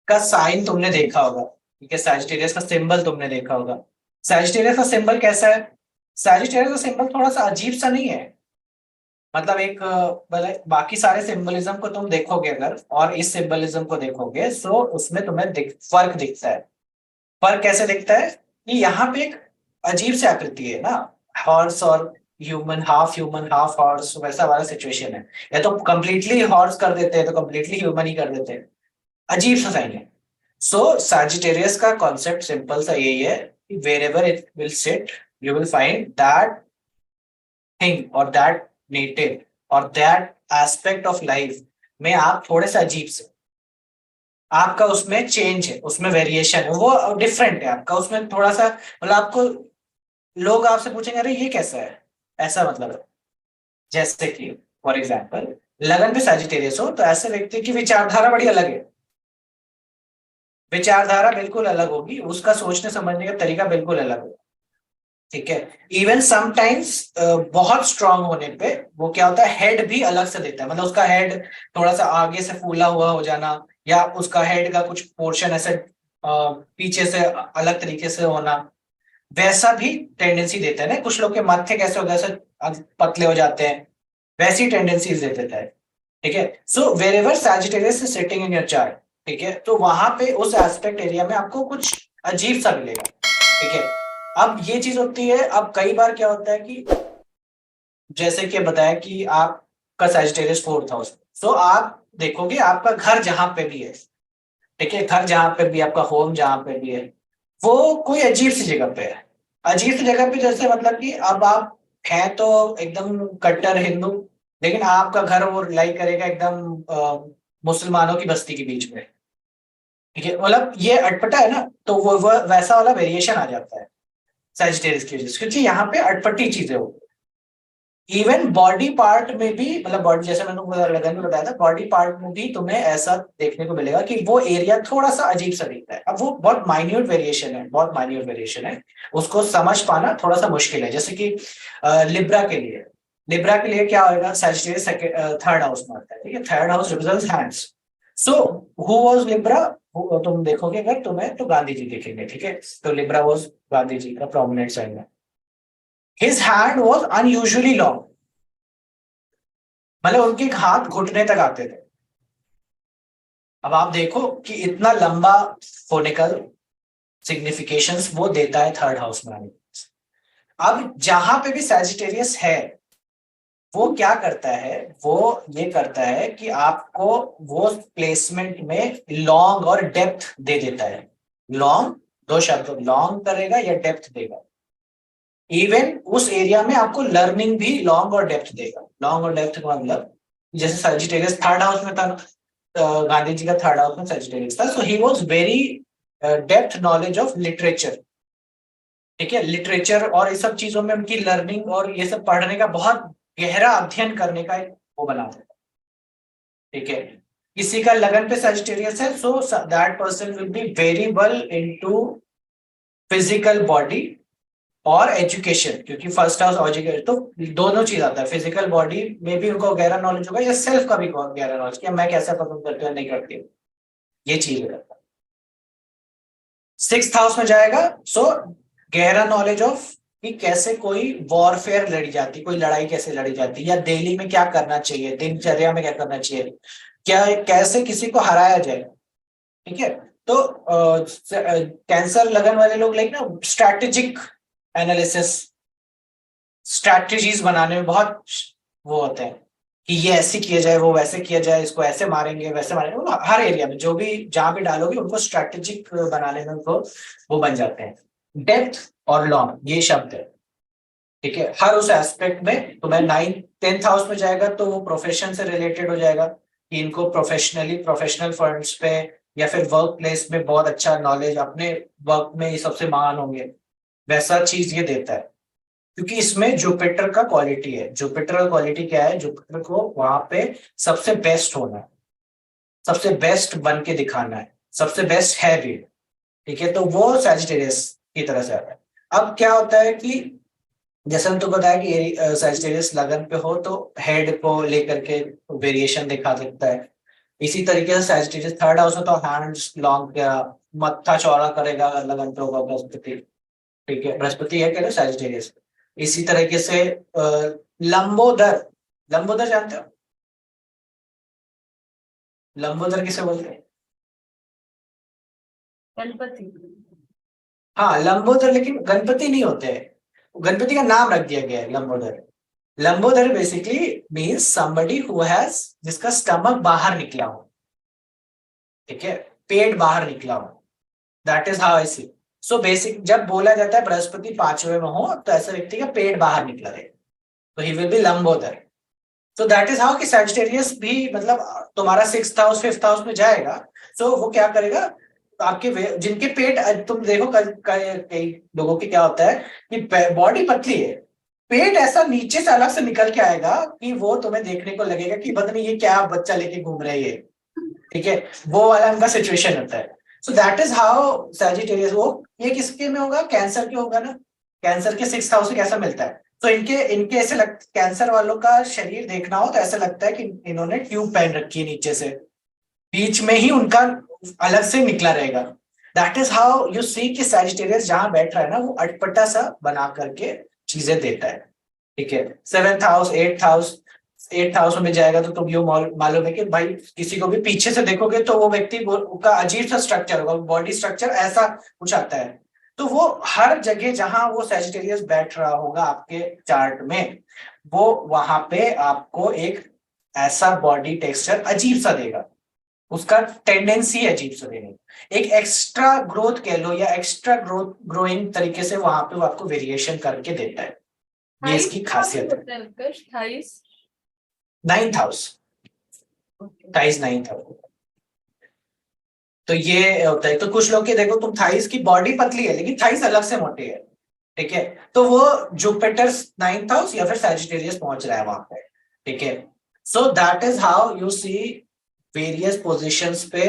का साइन तुमने देखा होगा, ठीक है, सैजिटेरियस का सिंबल तुमने देखा होगा। सैजिटेरियस का सिंबल कैसा है? सैजिटेरियस का सिंबल थोड़ा सा अजीब सा नहीं है, मतलब एक मतलब बाकी सारे सिंबलिज्म को तुम देखोगे अगर और इस सिंबलिज्म को देखोगे तो उसमें तुम्हें फर्क दिखता है। फर्क कैसे दिखता है कि यहाँ पे एक अजीब सी आकृति है ना, हॉर्स और ह्यूमन हाफ हॉर्स वैसा वाला सिचुएशन है। या तो कंप्लीटली हॉर्स कर देते हैं तो कंप्लीटली ह्यूमन ही कर देते हैं, अजीब सा साइन है। सो सैजिटेरियस का कॉन्सेप्ट सिंपल सा यही है कि wherever it will sit you will find that thing और दैट नेटिव और दैट एस्पेक्ट ऑफ लाइफ में आप थोड़े से अजीब से, आपका उसमें चेंज है, उसमें वेरिएशन है, वो डिफरेंट है आपका उसमें थोड़ा सा, मतलब आपको लोग आपसे पूछेंगे अरे ये कैसा है, ऐसा मतलब है। जैसे कि फॉर एग्जाम्पल लगन पे सैजिटेरियस हो तो ऐसे व्यक्ति की विचारधारा बड़ी अलग है, विचारधारा बिल्कुल अलग होगी, उसका सोचने समझने का तरीका बिल्कुल अलग होगा, ठीक है। इवन समटाइम्स बहुत स्ट्रांग होने पे वो क्या होता है, हेड भी अलग से देता है, मतलब उसका हेड थोड़ा सा आगे से फूला हुआ हो जाना, या उसका हेड का कुछ पोर्शन ऐसे पीछे से अलग तरीके से होना, वैसा भी टेंडेंसी देता है ना। कुछ लोग के माथे कैसे होते हैं, ऐसे पतले हो जाते हैं, वैसी टेंडेंसीज दे देता है, ठीक है। So wherever Sagittarius is sitting in your chart, ठीक है, तो वहां पे उस एस्पेक्ट एरिया में आपको कुछ अजीब सा मिलेगा, ठीक है। अब ये चीज होती है, अब कई बार क्या होता है कि जैसे कि बताया कि आपका सैजिटेरियस फोर्थ हाउस, सो आप देखोगे आपका घर जहां पे भी है, ठीक है, घर जहां पे भी आपका होम जहां पे भी है, वो कोई अजीब सी जगह पे है। अजीब सी जगह पे जैसे मतलब कि अब आप हैं तो एकदम कट्टर हिंदू, लेकिन आपका घर वो लाई करेगा एकदम मुसलमानों की बस्ती के बीच में, ठीक है, मतलब ये अटपटा है ना, तो वो वैसा वाला वेरिएशन आ जाता है सैजिटेरियस की वजह से, क्योंकि यहाँ पे अटपटी चीजें हो। इवन बॉडी पार्ट में भी, मतलब बॉडी जैसे मैंने तुमको लगन में बताया था, बॉडी पार्ट में भी तुम्हें ऐसा देखने को मिलेगा कि वो एरिया थोड़ा सा अजीब सा दिखता है। अब वो बहुत माइन्यूट वेरिएशन है, बहुत माइन्यूट वेरिएशन है, उसको समझ पाना थोड़ा सा मुश्किल है। जैसे कि लिब्रा के लिए, लिब्रा के लिए क्या होगा, सैजिटेरियस थर्ड हाउस में आता है, ठीक है, third house represents hands. So who was Libra, तुम देखोगे अगर तुम्हें तो गांधी जी दिखेंगे, ठीक है, तो लिब्रा वाज गांधी जी का प्रोमिनेंट साइन है। His hand was unusually long, मतलब उनके हाथ घुटने तक आते थे। अब आप देखो कि इतना लंबा फोनिकल सिग्निफिकेशंस वो देता है थर्ड हाउस में आने। अब जहां पे भी सैजिटेरियस है वो क्या करता है, वो ये करता है कि आपको वो प्लेसमेंट में लॉन्ग और डेप्थ दे देता है। लॉन्ग, दो शब्द, लॉन्ग करेगा या डेप्थ देगा। इवन उस एरिया में आपको लर्निंग भी लॉन्ग और डेप्थ देगा। लॉन्ग और डेप्थ का मतलब जैसे सैजिटेरियस थर्ड हाउस में था, गांधी जी का थर्ड हाउस में सैजिटेरियस था, so he was very depth knowledge of literature, ठीक है, लिटरेचर और इस सब चीजों में उनकी लर्निंग और ये सब पढ़ने का बहुत गहरा अध्ययन करने का एक वो बना था, ठीक है। किसी का लगन पे सैजिटेरियस है, so that person will be very well into physical body और एजुकेशन, क्योंकि फर्स्ट हाउस एजुकेशन तो दोनों चीज आता है, फिजिकल बॉडी में भी उनको गहरा नॉलेज होगा या सेल्फ का भी गहरा नॉलेज, कि मैं कैसे पसंद करती हूँ नहीं करती हूँ, ये चीज है। सिक्स्थ हाउस में जाएगा, सो गहरा नॉलेज ऑफ कि कैसे कोई वॉरफेयर लड़ी जाती, कोई लड़ाई कैसे लड़ी जाती, या डेली में क्या करना चाहिए, दिनचर्या में क्या करना चाहिए, क्या कैसे किसी को हराया जाए, ठीक है। तो कैंसर लगन वाले लोग लाइक ना स्ट्रैटेजिक एनालिसिस, स्ट्रैटेजीज बनाने में बहुत वो होते हैं कि ये ऐसे किया जाए, वो वैसे किया जाए, इसको ऐसे मारेंगे वैसे मारेंगे, वो हर एरिया में जो भी जहां भी डालोगे उनको स्ट्रैटेजिक बनाने में उनको वो बन जाते हैं। डेप्थ और लॉन्ग ये शब्द है, ठीक है, हर उस एस्पेक्ट में। तो मैं नाइन्थ टेंथ हाउस में जाएगा तो वो प्रोफेशन से रिलेटेड हो जाएगा कि इनको प्रोफेशनली प्रोफेशनल फंड्स पे या फिर वर्क प्लेस में बहुत अच्छा नॉलेज, अपने वर्क में ये सबसे महान होंगे, वैसा चीज ये देता है। क्योंकि इसमें जुपिटर का क्वालिटी है। जुपिटर का क्वालिटी क्या है, जुपिटर को वहां पे सबसे बेस्ट होना है, सबसे बेस्ट बन के दिखाना है, सबसे बेस्ट है भी, ठीक है, तो वो सैजिटेरियस की तरह से आता है। अब क्या होता है कि जैसे हम तो बताया कि सैजिटेरियस लगन पे हो तो हेड को लेकर के वेरिएशन दिखा सकता है, इसी तरीके से सैजिटेरियस थर्ड हाउस में तो हैंड्स लॉन्ग क्या, मत्था चौड़ा करेगा अलग अंतरों का बृहस्पति। ठीक है, बृहस्पति है क्या सैजिटेरियस। इसी तरीके से लंबोदर, लंबोदर जानते हो, लंबोदर किसे बोलते हैं? गणपति। हाँ लंबोदर, लेकिन गणपति नहीं होते हैं, गणपति का नाम रख दिया गया है Lambodar. Lambodar basically means somebody who has, जिसका स्टमक बाहर निकला हो, ठीक है, पेट बाहर निकला हो, that is how I see. So basic जब बोला जाता है बृहस्पति पांचवें में हो तो ऐसे व्यक्ति का पेट बाहर निकला है, तो ही विल बी लंबोदर। तो दैट इज हाउ कि सैजिटेरियस भी मतलब तुम्हारा सिक्स्थ हाउस फिफ्थ हाउस में जाएगा, सो वो क्या करेगा, आपके जिनके पेट तुम देखो कई लोगों के क्या होता है कि बॉडी पतली है, पेट ऐसा नीचे से अलग से निकल के आएगा कि वो तुम्हें देखने को लगेगा कि पता नहीं ये क्या बच्चा लेके घूम रहे है, ठीक है, वो वाला उनका सिचुएशन होता है। So that is how Sagittarius, वो ये किसके में होगा, कैंसर के होगा ना, कैंसर के सिक्स हाउस से कैसा मिलता है। तो इनके इनके ऐसे कैंसर वालों का शरीर देखना हो तो ऐसा लगता है कि इन्होंने ट्यूब पहन रखी है नीचे से, बीच में ही उनका अलग से निकला रहेगा। दैट इज हाउ यू सी कि सैजिटेरियस जहां बैठ रहा है ना वो अटपटा सा बना करके चीजें देता है, ठीक है। Seventh house eighth house, eighth house में जाएगा तो तुम यो मालूम है कि भाई किसी को भी पीछे से देखोगे तो वो व्यक्ति का अजीब सा स्ट्रक्चर होगा, बॉडी स्ट्रक्चर ऐसा कुछ आता है। तो वो हर जगह जहां वो सैजिटेरियस बैठ रहा होगा आपके चार्ट में, वो वहां पे आपको एक ऐसा बॉडी टेक्सचर अजीब सा देगा, उसका टेंडेंसी अजीब सा देने की। एक एक्स्ट्रा ग्रोथ कह लो या एक्स्ट्रा ग्रोथ ग्रोइंग तरीके से वहां पे वो आपको वेरिएशन करके देता है, ये इसकी खासियत है। Thighs ninth house, thighs ninth house, तो ये होता है। तो कुछ लोग के देखो तुम थाइस की बॉडी पतली है लेकिन थाइस अलग से मोटी है, ठीक है, तो वो जुपिटर नाइन्थ हाउस या फिर सैजिटेरियस पहुंच रहा है वहां पे, ठीक है। So that is how you see various positions पे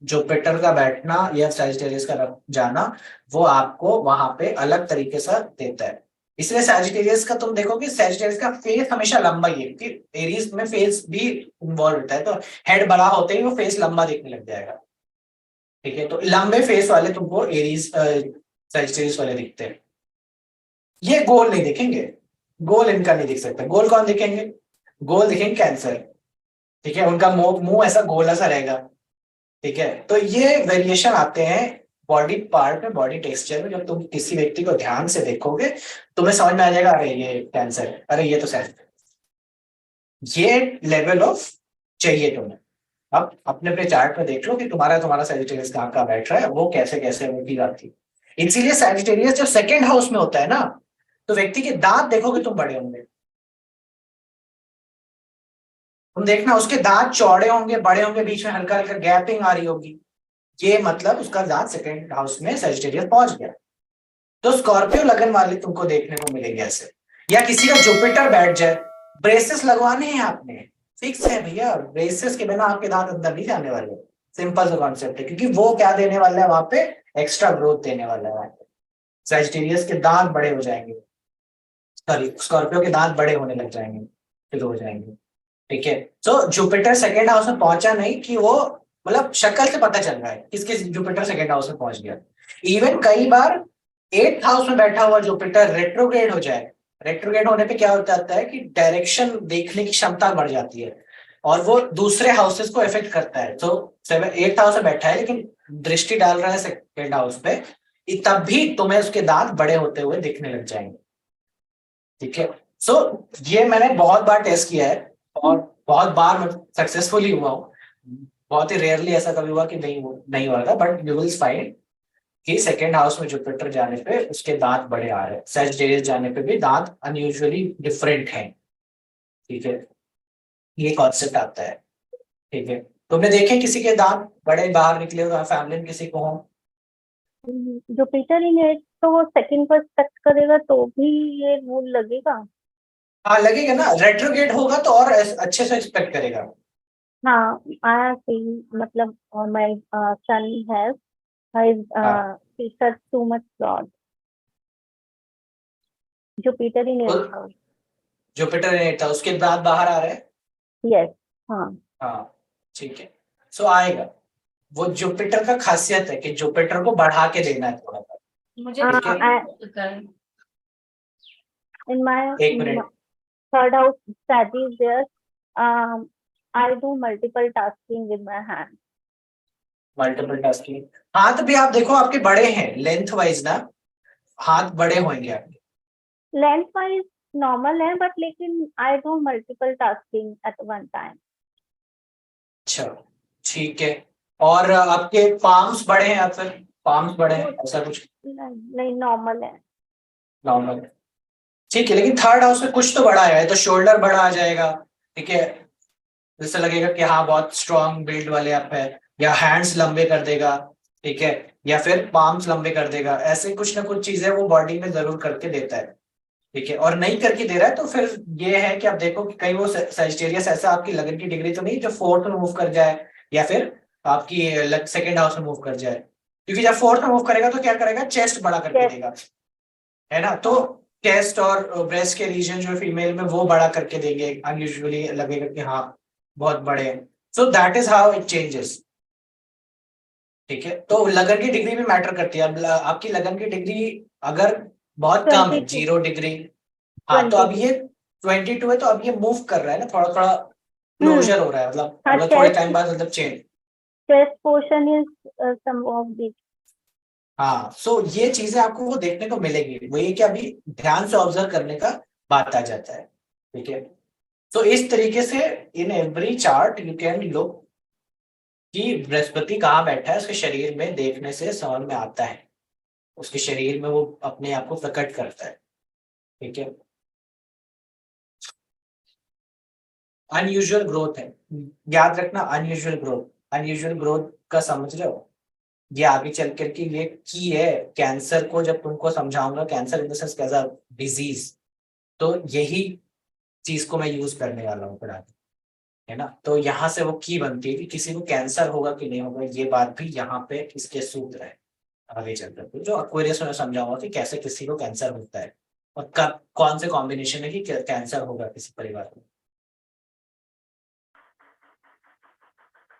जुपिटर का बैठना या सैजिटेरियस का जाना, वो आपको वहां पे अलग तरीके से देता है। इसलिए सैजिटेरियस का तुम देखोगे सैजिटेरियस का फेस हमेशा लंबा ही है, क्योंकि एरीज में फेस भी इन्वॉल्व होता है, तो हेड बड़ा होते ही वो फेस लंबा दिखने लग जाएगा, ठीक है। तो लंबे फेस वाले तुमको एरीज सैजिटेरियस वाले दिखते हैं। ये गोल नहीं दिखेंगे, गोल इनका नहीं दिख सकता, गोल कौन दिखेंगे, गोल दिखेंगे कैंसर, ठीक है, उनका मुंह मुंह ऐसा गोला सा रहेगा, ठीक है। तो ये वेरिएशन आते हैं बॉडी पार्ट में, बॉडी टेक्सचर में। जब तुम किसी व्यक्ति को ध्यान से देखोगे तुम्हें समझ में आ जाएगा अरे ये कैंसर है, अरे ये तो सैज, ये लेवल ऑफ चाहिए तुम्हें। अब अपने अपने चार्ट में देख लो कि तुम्हारा तुम्हारा सैजिटेरियस कहाँ कहाँ बैठ रहा है, वो कैसे कैसे वो की जाती है। इसीलिए सैजिटेरियस जब सेकंड हाउस में होता है ना, तो व्यक्ति के दांत देखोगे तुम बड़े होंगे, तुम देखना उसके दांत चौड़े होंगे बड़े होंगे, बीच में हल्का हल्का गैपिंग आ रही होगी, ये मतलब उसका दांत सेकंड हाउस में सैजिटेरियस पहुंच गया। तो स्कॉर्पियो लगन वाले तुमको देखने को मिलेंगे ऐसे, या किसी का जुपिटर बैठ जाए। ब्रेसेस लगवाने हैं आपने, फिक्स है भैया, ब्रेसेस के बिना आपके दांत अंदर नहीं जाने वाले, सिंपल सा कॉन्सेप्ट है, क्योंकि वो क्या देने वाला है वहां पे, एक्स्ट्रा ग्रोथ देने वाला है वहां पे। सैजिटेरियस के दांत बड़े हो जाएंगे, सॉरी स्कॉर्पियो के दांत बड़े होने लग जाएंगे, शुरू हो जाएंगे, ठीक है। तो जुपिटर सेकेंड हाउस में पहुंचा नहीं कि वो मतलब शक्ल से पता चल रहा है किसके जुपिटर सेकेंड हाउस में पहुंच गया। इवन कई बार एट्थ हाउस में बैठा हुआ जुपिटर रेट्रोग्रेड हो जाए, रेट्रोग्रेड होने पे क्या हो जाता है कि डायरेक्शन देखने की क्षमता बढ़ जाती है और वो दूसरे हाउसेस को इफेक्ट करता है। तो सेवन एट्थ हाउस में बैठा है लेकिन दृष्टि डाल रहा है सेकेंड हाउस पे, तब भी तुम्हें उसके दांत बड़े होते हुए दिखने लग जाएंगे, ठीक है। सो ये मैंने बहुत बार टेस्ट किया है और बहुत बार मैं सक्सेसफुली हुआ हूँ, बहुत ही रेयरली ऐसा कभी हुआ कि नहीं हुआ था, बट यू विल फाइंड कि सेकेंड हाउस में जुपिटर जाने पे उसके दांत बड़े आ रहे हैं, सैजिटेरियस जाने पे भी दांत अनयूजुअली डिफरेंट हैं, ठीक है, ये कॉन्सेप्ट आता है, ठीक है। तुमने देखे किसी के दांत बड़े बाहर निकले हो फैमिली में किसी को हो? जुपिटर इन एट तो वो सेकंड पर टच करेगा तो भी ये रूल लगेगा। हाँ लगेगा ना, रेट्रोगेट होगा तो और अच्छे से एक्सपेक्ट करेगा। हाँ आई फील मतलब माय सन हैज his हाँ features too much flawed. Jupiter in तो एट हाउस। जुपिटर था उसके दांत बाहर आ रहे हैं, यस हाँ। हाँ ठीक है। सो आएगा। वो जुपिटर का खासियत है कि जुपिटर को बढ़ा के देना है थोड़ा सा। मुझे ठीक है, in my एक minute. third house Sati is there. I do multiple tasking with my hand. Multiple tasking, हाथ भी आप देखो आपके बड़े हैं लेंथ वाइज ना, हाथ बड़े होंगे आपके। Length wise normal है, but लेकिन I do multiple tasking at one time. अच्छा ठीक है, और आपके पाम्स बड़े हैं या फिर पाम्स बड़े हैं, ऐसा कुछ? नहीं नॉर्मल है। नॉर्मल है, ठीक है। लेकिन थर्ड हाउस में कुछ तो बड़ा है, तो शोल्डर बड़ा आ जाएगा, ठीक है, जैसे लगेगा कि हाँ बहुत स्ट्रॉन्ग बिल्ड वाले आप है, या हैंड्स लंबे कर देगा, ठीक है, या फिर पाम्स लंबे कर देगा, ऐसे कुछ ना कुछ चीजें वो बॉडी में जरूर करके देता है, ठीक है। और नहीं करके दे रहा है तो फिर ये है कि आप देखो कि कहीं वो सजिटेरियस ऐसा आपकी लगन की डिग्री तो नहीं जो फोर्थ में मूव कर जाए, या फिर आपकी सेकेंड हाउस में मूव कर जाए, क्योंकि जब फोर्थ में मूव करेगा तो क्या करेगा, चेस्ट बड़ा करके देगा, है ना। तो चेस्ट और ब्रेस्ट के रीजन जो फीमेल में वो बड़ा करके देंगे, अनयूजुअली लगेगा कि हाँ बहुत बड़े हैं। सो that is how it changes, ठीक है। तो लगन की डिग्री भी मैटर करती है। अब आपकी लगन की डिग्री अगर बहुत कम है, 0 डिग्री, हाँ, तो अब ये 22 है, तो अब ये मूव कर रहा है ना, थोड़ा थोड़ा क्लोजर हो रहा है, मतलब अगर थोड़े टाइम बाद मतलब change. chest portion is some of the हाँ, सो ये चीजें आपको वो देखने को मिलेगी, वो ये कि अभी ध्यान से ऑब्जर्व करने का बात आ जाता है, ठीक है। तो इस तरीके से in every chart you can look कि बृहस्पति कहाँ बैठा है, उसके शरीर में देखने से समझ में आता है, उसके शरीर में वो अपने आप को प्रकट करता है, ठीक है। अनयूजुअल ग्रोथ है, याद रखना, अनयूजुअल ग्रोथ का समझ रहे हो, ये आगे चल करके ये की है कैंसर को, जब तुमको समझाऊंगा cancer in the sense as a disease, तो यही चीज को मैं यूज करने वाला हूँ पढ़ाने, है ना। तो यहाँ से वो की बनती है कि किसी को कैंसर होगा कि नहीं होगा, ये बात भी यहाँ पे इसके सूत्र है आगे चल करके, जो एक्वेरियस में समझाऊंगा कि कैसे किसी को कैंसर होता है और कब कौन से कॉम्बिनेशन है कि कैंसर होगा किसी परिवार में।